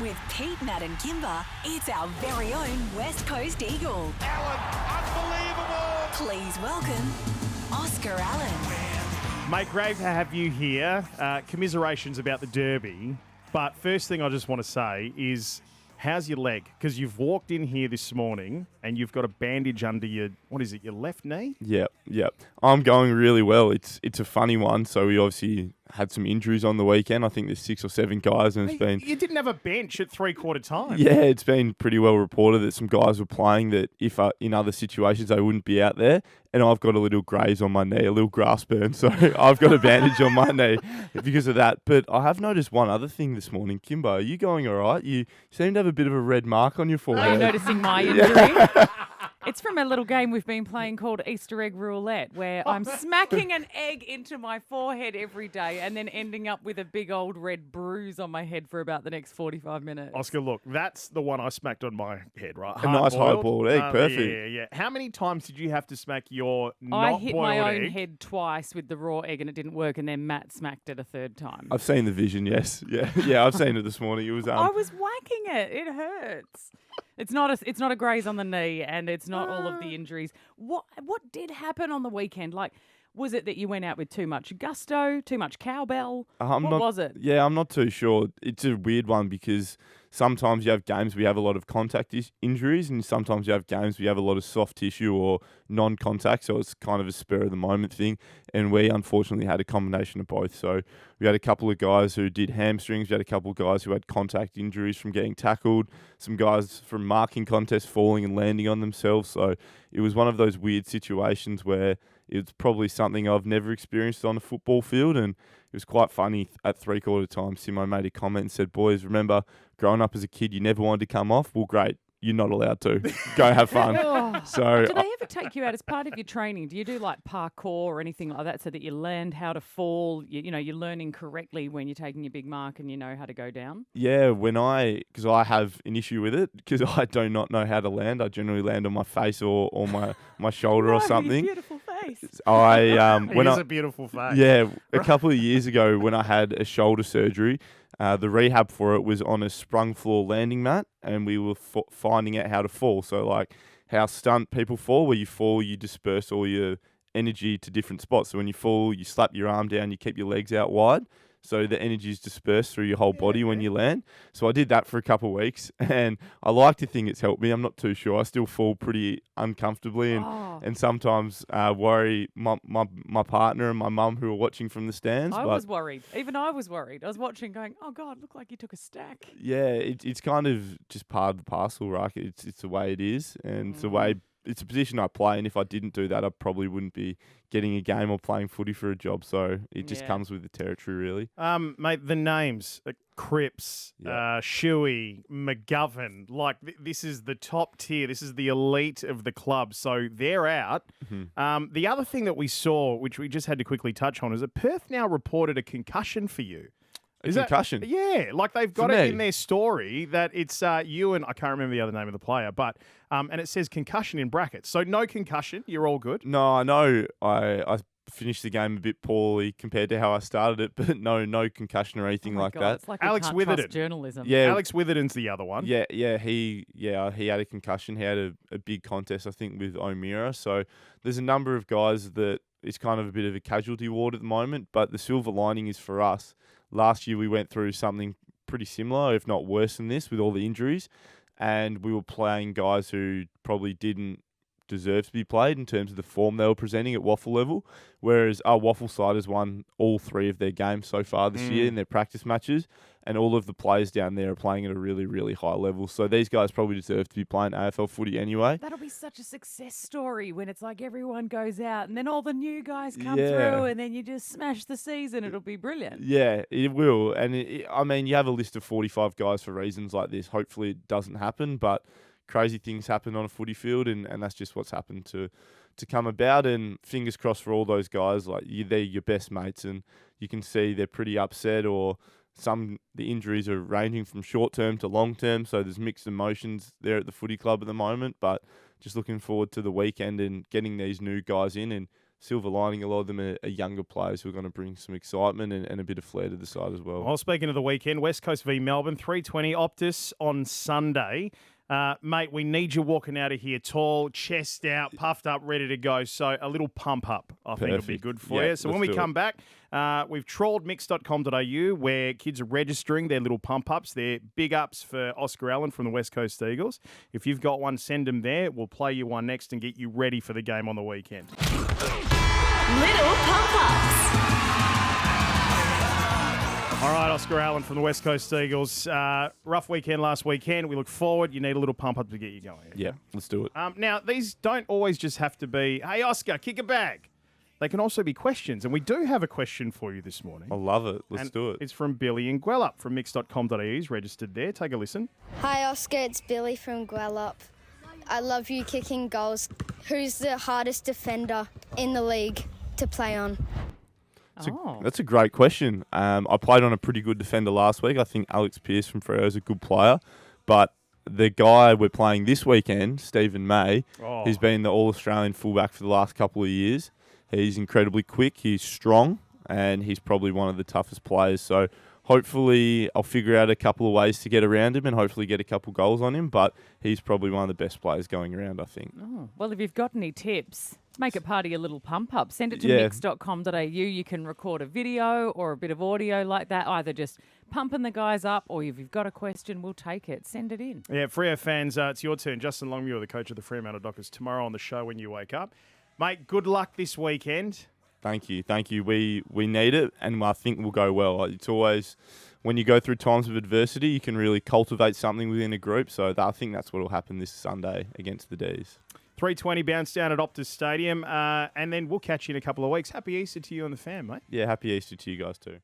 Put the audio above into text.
With Pete, Matt and Kymba, it's our very own West Coast Eagle. Allen, unbelievable! Please welcome Oscar Allen. Mate, great to have you here. Commiserations about the Derby. But first thing I just want to say is, how's your leg? Because you've walked in here this morning and you've got a bandage under your, your left knee? Yep. I'm going really well. It's a funny one. So we obviously had some injuries on the weekend. I think there's 6 or 7 guys, and it's been... You didn't have a bench at three-quarter time. Yeah, it's been pretty well reported that some guys were playing that if in other situations they wouldn't be out there. And I've got a little graze on my knee, a little grass burn. So I've got a bandage on my knee because of that. But I have noticed one other thing this morning. Kymba, are you going all right? You seem to have a bit of a red mark on your forehead. Are you noticing my injury? It's from a little game we've been playing called Easter Egg Roulette, where I'm smacking an egg into my forehead every day and then ending up with a big old red bruise on my head for about the next 45 minutes. Oscar, look, that's the one I smacked on my head, right? A nice hard-boiled egg, perfect. Yeah. How many times did you have to smack your I hit my own egg? head twice with the raw egg and it didn't work, and then Matt smacked it a third time. I've seen the vision, yes. Yeah, I've seen it this morning. It was I was whacking it. It hurts. It's not a graze on the knee, and it's not all of the injuries. What did happen on the weekend? Like, was it that you went out with too much gusto, too much cowbell? What was it? Yeah, I'm not too sure. It's a weird one because sometimes you have games where you have a lot of contact injuries, and sometimes you have games where you have a lot of soft tissue or non-contact, so it's kind of a spur-of-the-moment thing. And we unfortunately had a combination of both. So we had a couple of guys who did hamstrings, we had a couple of guys who had contact injuries from getting tackled, some guys from marking contests falling and landing on themselves. So it was one of those weird situations where it's probably something I've never experienced on a football field, and it was quite funny. At three-quarter time, Simmo made a comment and said, "Boys, remember, growing up as a kid, you never wanted to come off? Well, great. You're not allowed to. Go have fun." So, do they ever take you out as part of your training? Do you do like parkour or anything like that so that you learn how to fall? You're learning correctly when you're taking your big mark and you know how to go down? Yeah, because I have an issue with it because I do not know how to land. I generally land on my face or my shoulder or something. Beautiful face. It is a beautiful face. Yeah, a couple of years ago when I had a shoulder surgery, the rehab for it was on a sprung floor landing mat, and we were finding out how to fall. So like how stunt people fall, where you fall, you disperse all your energy to different spots. So when you fall, you slap your arm down, you keep your legs out wide. So the energy is dispersed through your whole body when you land. So I did that for a couple of weeks, and I like to think it's helped me. I'm not too sure. I still fall pretty uncomfortably, and sometimes worry my partner and my mum who are watching from the stands. I was worried. Even I was worried. I was watching going, oh, God, looked like you took a stack. Yeah, it's kind of just part of the parcel, right? It's the way it is, and it's a position I play, and if I didn't do that, I probably wouldn't be getting a game or playing footy for a job. So it just comes with the territory, really. Mate, the names, Cripps, Shuey, McGovern, this is the top tier. This is the elite of the club. So they're out. Mm-hmm. The other thing that we saw, which we just had to quickly touch on, is that Perth now reported a concussion for you. Is concussion? Yeah, they've got it in their story that it's you and I can't remember the other name of the player, but and it says concussion in brackets. So no concussion, you're all good. No, I know I finished the game a bit poorly compared to how I started it, but no concussion or anything like that. It's like Alex Witherden, journalism. Yeah, Alex Witherden's the other one. Yeah, he had a concussion. He had a big contest, I think, with O'Meara. So there's a number of guys that it's kind of a bit of a casualty ward at the moment. But the silver lining is for us. Last year we went through something pretty similar, if not worse than this, with all the injuries. And we were playing guys who probably didn't deserve to be played in terms of the form they were presenting at Waffle level. Whereas our Waffle side has won all 3 of their games so far this year in their practice matches. And all of the players down there are playing at a really, really high level. So these guys probably deserve to be playing AFL footy anyway. That'll be such a success story when it's like everyone goes out and then all the new guys come through and then you just smash the season. It'll be brilliant. Yeah, it will. And you have a list of 45 guys for reasons like this. Hopefully it doesn't happen, but crazy things happen on a footy field, and that's just what's happened to come about. And fingers crossed for all those guys. They're your best mates, and you can see they're pretty upset, or the injuries are ranging from short term to long term. So there's mixed emotions there at the footy club at the moment. But just looking forward to the weekend and getting these new guys in and silver lining, a lot of them are younger players who are going to bring some excitement and a bit of flair to the side as well. Well, speaking of the weekend, West Coast v Melbourne, 3:20 Optus on Sunday. Mate, we need you walking out of here tall, chest out, puffed up, ready to go. So a little pump up, I think, will be good for you. So when we come back, we've trawled mix.com.au where kids are registering their little pump ups. They're big ups for Oscar Allen from the West Coast Eagles. If you've got one, send them there. We'll play you one next and get you ready for the game on the weekend. Little pump-ups. All right, Oscar Allen from the West Coast Eagles. Rough weekend last weekend. We look forward. You need a little pump up to get you going. Yeah, let's do it. Now, these don't always just have to be, hey, Oscar, kick a bag. They can also be questions. And we do have a question for you this morning. I love it. Let's do it. It's from Billy in Gwelup from mix.com.au. He's registered there. Take a listen. Hi Oscar, it's Billy from Gwelup. I love you kicking goals. Who's the hardest defender in the league to play on? That's a great question. I played on a pretty good defender last week. I think Alex Pearce from Freo is a good player. But the guy we're playing this weekend, Stephen May, he's been the All-Australian fullback for the last couple of years. He's incredibly quick, he's strong, and he's probably one of the toughest players. So hopefully I'll figure out a couple of ways to get around him and hopefully get a couple goals on him. But he's probably one of the best players going around, I think. Oh, well, if you've got any tips, make it part of your little pump up. Send it to mix.com.au. You can record a video or a bit of audio like that, either just pumping the guys up or if you've got a question, we'll take it. Send it in. Yeah, Freo fans, it's your turn. Justin Longmuir, the coach of the Fremantle Dockers, tomorrow on the show when you wake up. Mate, good luck this weekend. Thank you. We need it, and I think we'll go well. It's always, when you go through times of adversity, you can really cultivate something within a group. So I think that's what will happen this Sunday against the D's. 3:20 bounce down at Optus Stadium, and then we'll catch you in a couple of weeks. Happy Easter to you and the fam, mate. Yeah, happy Easter to you guys too.